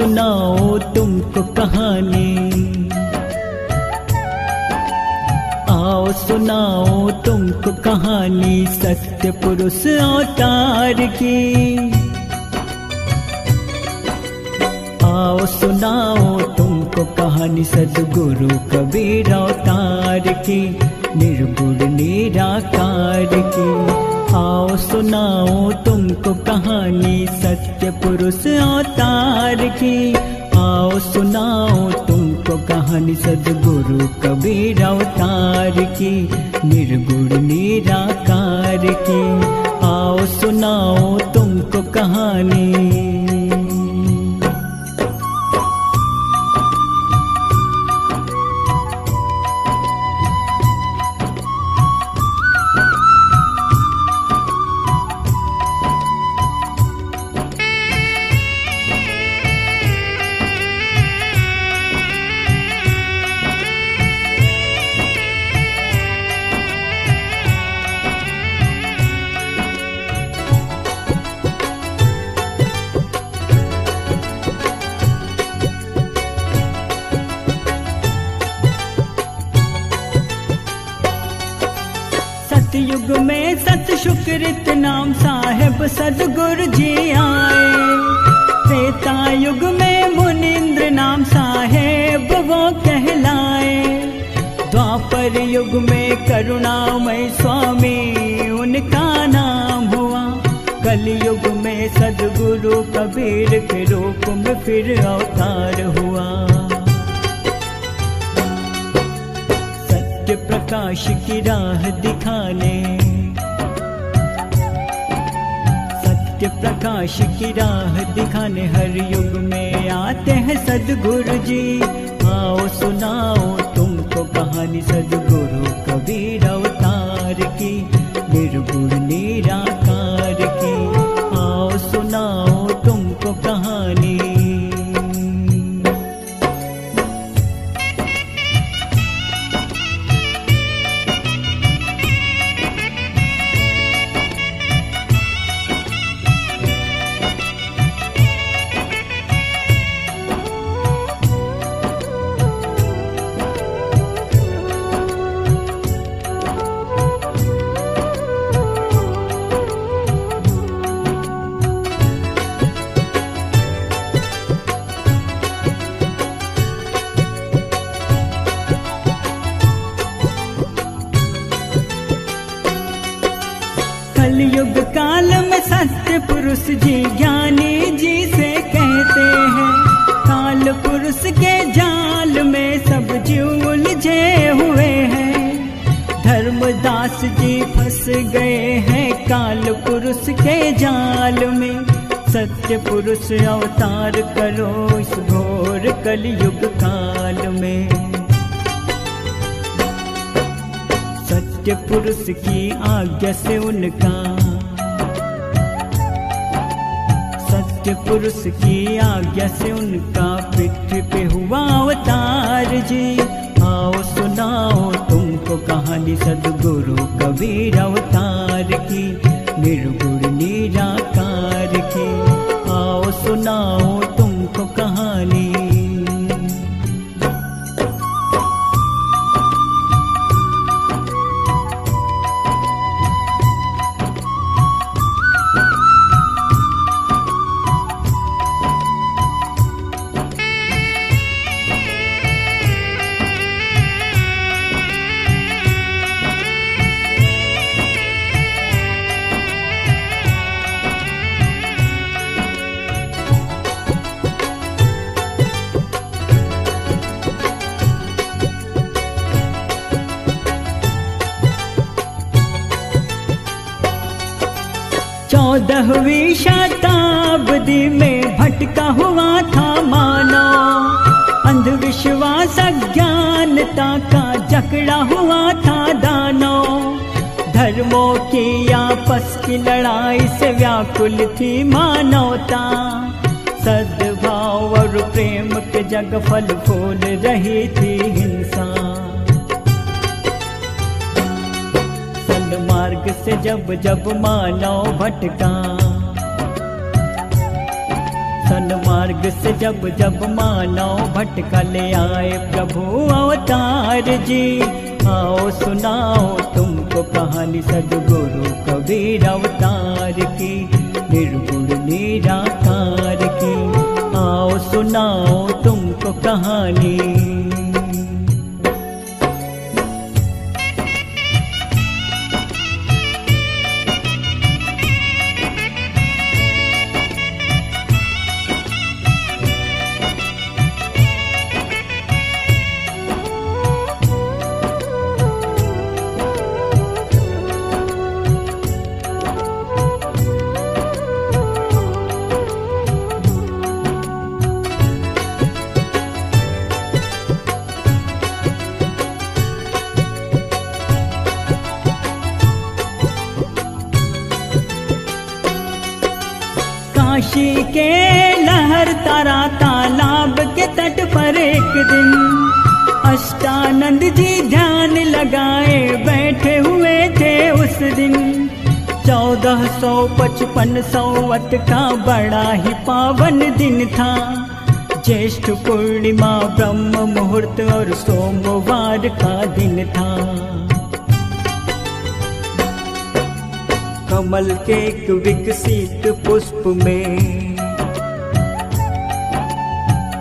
सुनाओ तुमको कहानी, आओ सुनाओ तुमको कहानी सत्य पुरुष अवतार की। आओ सुनाओ तुमको कहानी सद्गुरु कबीर अवतार की, निर्गुण निराकार की। आओ सुनाओ तुमको कहानी सत्य पुरुष अवतार की। आओ सुनाओ तुमको कहानी सद्गुरु कबीर अवतार की, निर्गुण निराकार की। आओ सुनाओ तुमको कहानी। सतयुग में सत शुक्रित नाम साहेब सद्गुरु जी आए। त्रेता युग में मुनिंद्र नाम साहेब वो कहलाए। द्वापर युग में करुणामय स्वामी उनका नाम हुआ। कलयुग में सद्गुरु कबीर के रूप में फिर अवतार हुआ। प्रकाश की राह दिखाने, सत्य प्रकाश की राह दिखाने हर युग में आते हैं सद्गुरु जी। आओ सुनाओ तुमको कहानी सद्गुरु कबीर अवतार की, निर्गुण निराकार की। आओ सुनाओ तुमको कहानी। कलयुग काल में सत्य पुरुष जी ज्ञानी जी से कहते हैं। काल पुरुष के जाल में सब जीव उलझे हुए हैं। धर्मदास जी फंस गए हैं काल पुरुष के जाल में। सत्य पुरुष अवतार करो इस घोर कलयुग काल में। सत्य पुरुष की आज्ञा से उनका, सत्य पुरुष की आज्ञा से उनका पृथ्वी पे हुआ अवतार जी। आओ सुनाओ तुमको कहानी सद्गुरु कबीर अवतार की, निर्गुण निराकार की। आओ सुनाओ तुमको कहानी। चौदहवीं शताब्दी में भटका हुआ था मानव। अंधविश्वास अज्ञानता का जकड़ा हुआ था दानव। धर्मों की आपस की लड़ाई से व्याकुल थी मानवता। सद्भाव और प्रेम के जग फल फूल रही थी हिंसा। मार्ग से जब जब मानव भटका, सन्मार्ग से जब जब मानव भटकल आए प्रभु अवतार जी। आओ सुनाओ तुमको कहानी सद्गुरु कबीर अवतार की, निर्गुण निराकार की। आओ सुनाओ तुमको कहानी। काशी के लहर तारा तालाब के तट पर एक दिन अष्टानंद जी ध्यान लगाए बैठे हुए थे उस दिन। 1455 संवत का बड़ा ही पावन दिन था। ज्येष्ठ पूर्णिमा ब्रह्म मुहूर्त और सोमवार का दिन था। कमल के एक विकसित पुष्प में,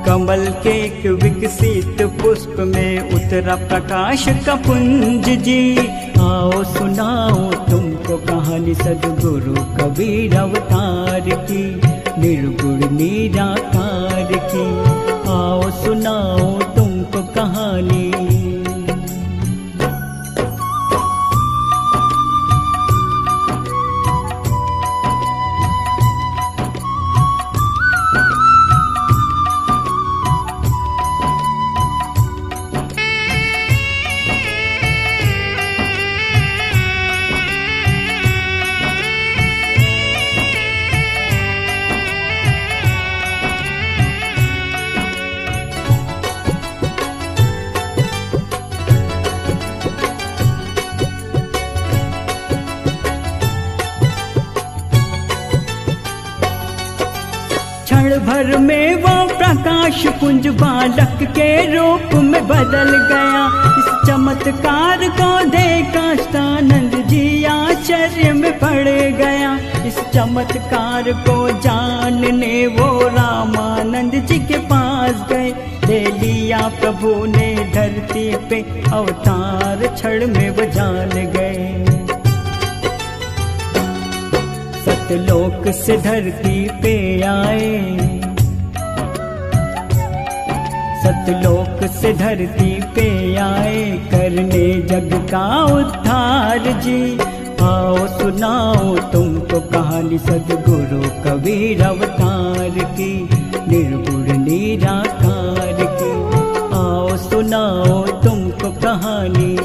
कमल के एक विकसित पुष्प में उतरा प्रकाश का पुंज जी। आओ सुनाओ तुमको कहानी सद्गुरु कबीर अवतार की, निर्गुण निराकार की। आओ सुनाओ तुमको कहानी। क्षण भर में वो प्रकाश पुंज बालक के रूप में बदल गया। इस चमत्कार को देख अष्टानंद जी आश्चर्य में पड़ गया। इस चमत्कार को जानने वो रामानंद जी के पास गए। ले लिया प्रभु ने धरती पे अवतार, क्षण में वो जान गए। सतलोक से धरती पे आए, सतलोक से धरती पे आए करने जग का उद्धार जी। आओ सुनाओ तुमको कहानी सद्गुरु कबीर अवतार की, निर्गुण निराकार की। आओ सुनाओ तुमको कहानी।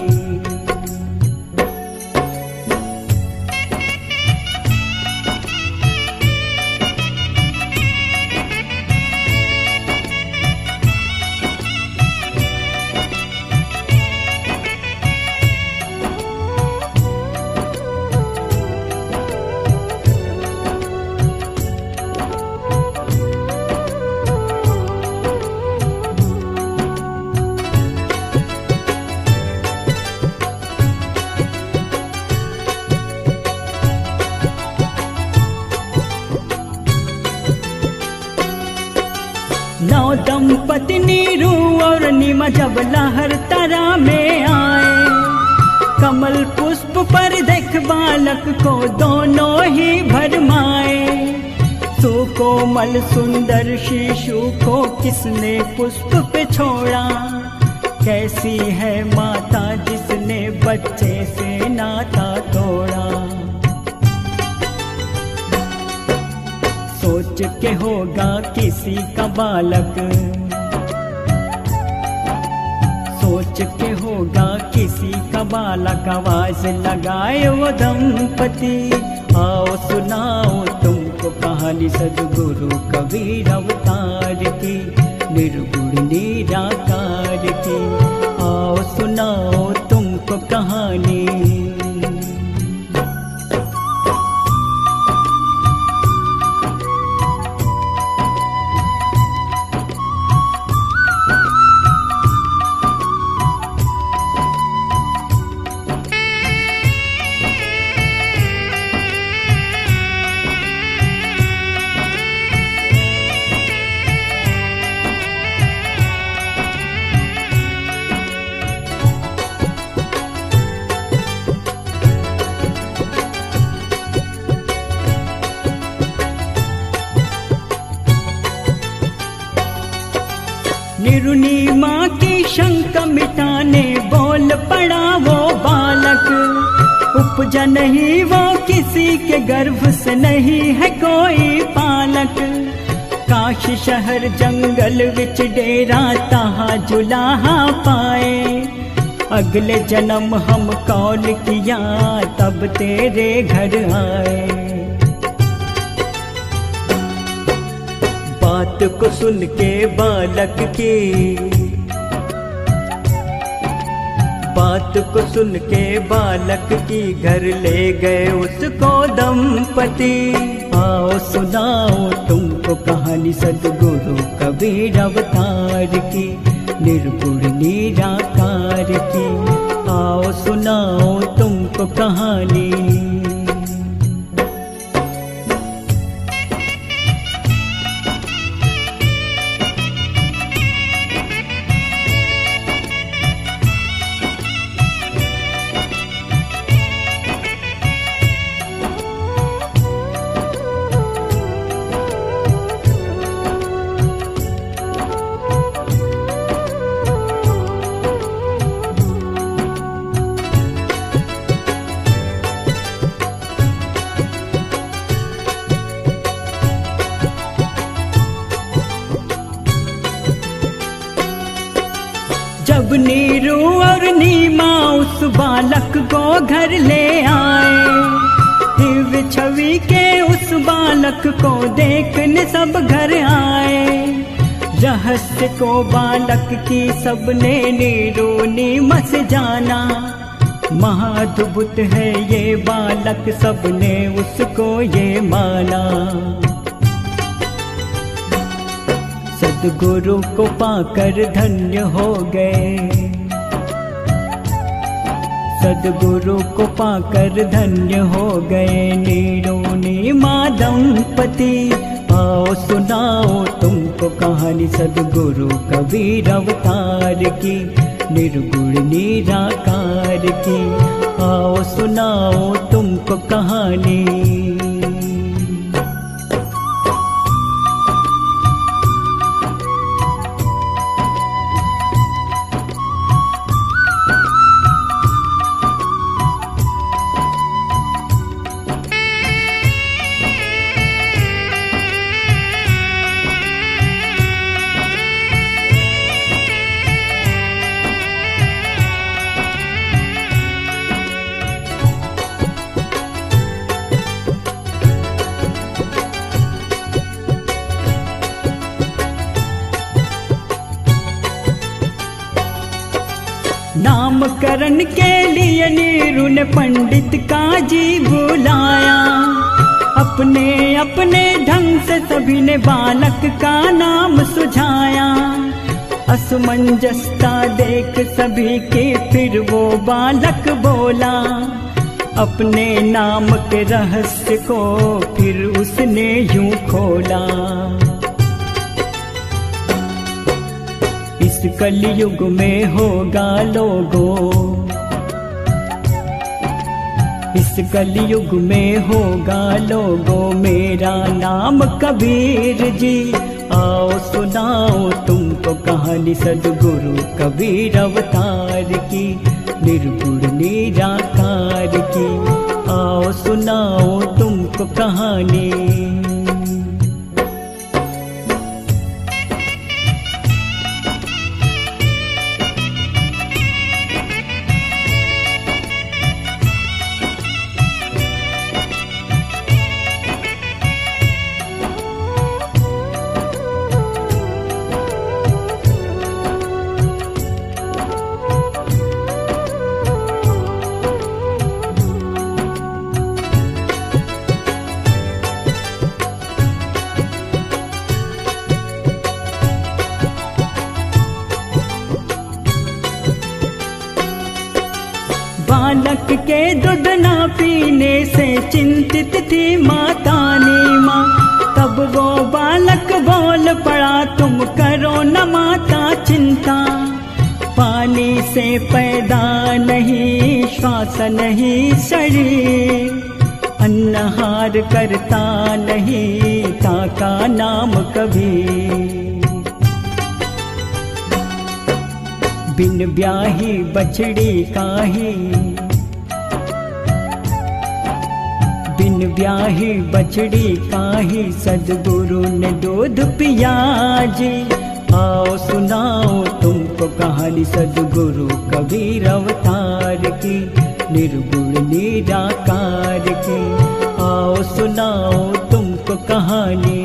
नौ दंपति नीरू और नीमा जब लहर तरा में आए, कमल पुष्प पर देख बालक को दोनों ही भरमाए। सुकोमल सुंदर शिशु को किसने पुष्प पे छोड़ा, कैसी है माता जिसने बच्चे से नाता तोड़ा। सोच के होगा किसी का बालक, सोच के होगा किसी का बालक, आवाज लगाए वो दंपति। आओ सुनाओ तुमको कहानी सद्गुरु कबीर अवतार की, निर्गुण निराकार की। आओ सुनाओ तुमको कहानी। उपजा नहीं वो किसी के गर्भ से, नहीं है कोई पालक। काश शहर जंगल विच डेरा ताहा जुलाहा पाए। अगले जन्म हम कौल किया तब तेरे घर आए। बात को सुन के बालक की, बात को सुन के बालक की घर ले गए उसको दंपति। आओ सुनाओ तुमको कहानी सद्गुरु कबीर अवतार की, निर्गुण निराकार की। आओ सुनाओ तुमको कहानी। जब नीरू और नीमा उस बालक को घर ले आए, दिव्य छवि के उस बालक को देखने सब घर आए। रहस्य को बालक की सबने नीरू नीमा से जाना, महाद्भुत है ये बालक सबने उसको ये माना। सद्गुरु को पाकर धन्य हो गए, सद्गुरु को पाकर धन्य हो गए नीरू नीमा दंपति। आओ सुनाओ तुमको कहानी सद्गुरु कबीर अवतार की, निर्गुण निराकार की। आओ सुनाओ तुमको कहानी। नामकरण के लिए नीरू ने पंडित का जी बुलाया। अपने अपने ढंग से सभी ने बालक का नाम सुझाया। असमंजसता देख सभी के फिर वो बालक बोला, अपने नाम के रहस्य को फिर उसने यूं खोला। इस कलयुग में होगा लोगों, इस कलयुग में होगा लोगों मेरा नाम कबीर जी। आओ सुनाओ तुमको कहानी सद्गुरु कबीर अवतार की, निर्गुण निराकार की। आओ सुनाओ तुमको कहानी। बालक के दूध न पीने से चिंतित थी माता नीमा। तब वो बालक बोल पड़ा, तुम करो न माता चिंता। पानी से पैदा नहीं श्वास नहीं शरीर, अन्नहार करता नहीं ताका नाम कभी। बिन ब्याही बछड़ी काही, बिन ब्याही बछड़ी काही सदगुरु ने दूध पियाजी। आओ सुनाओ तुमको कहानी सदगुरु कबीर अवतार की, निर्गुण निराकार की। आओ सुनाओ तुमको कहानी।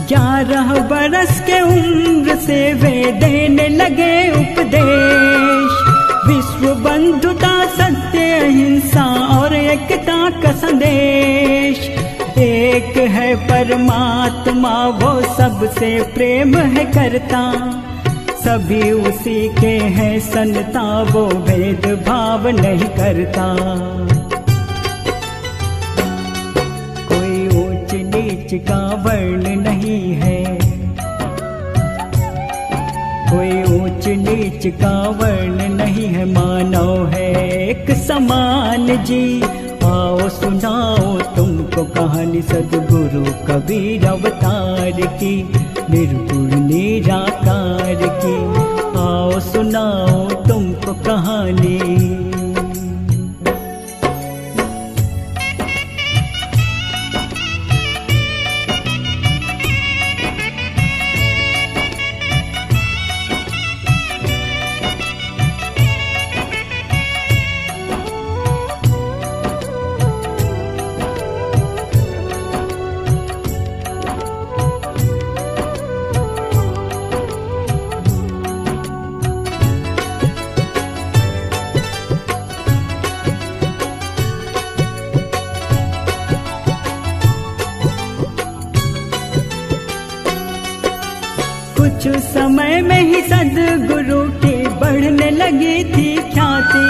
ग्यारह बरस के उम्र से वे देने लगे उपदेश। विश्व बंधुता सत्य अहिंसा और एकता का संदेश। एक है परमात्मा वो सबसे प्रेम है करता, सभी उसी के हैं संता वो भेदभाव नहीं करता। कोई ऊंच नीच का वर्ण नहीं है, कोई ऊंच नीच का वर्ण नहीं है, मानव है एक समान जी। आओ सुनाओ तुमको कहानी सदगुरु कबीर अवतार की, निर्गुण निराकार की। आओ सुनाओ तुमको कहानी। कुछ समय में ही सदगुरु की बढ़ने लगी थी ख्याति।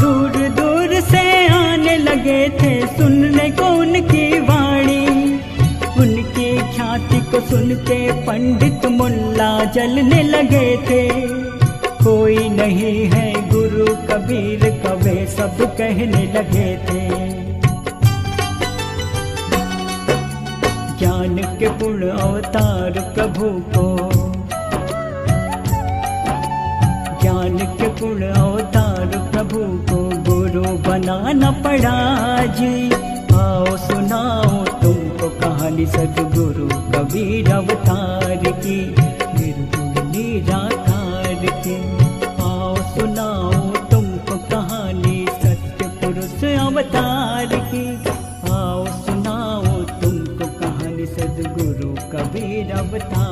दूर दूर से आने लगे थे सुनने को उनकी वाणी। उनकी ख्याति को सुन के पंडित मुल्ला जलने लगे थे। कोई नहीं है गुरु कबीर का वे सब कहने लगे थे। ज्ञान के पूर्ण अवतार प्रभु को, ज्ञान के पूर्ण अवतार प्रभु को गुरु बनाना पड़ा जी। आओ सुनाओ तुमको कहानी सदगुरु कबीर अवतार की, निर्गुण निराकार की। आओ सुनाओ तुमको कहानी सत्य पुरुष अवतार की। आओ सुनाओ तुमको कहानी सदगुरु कबीर अवतार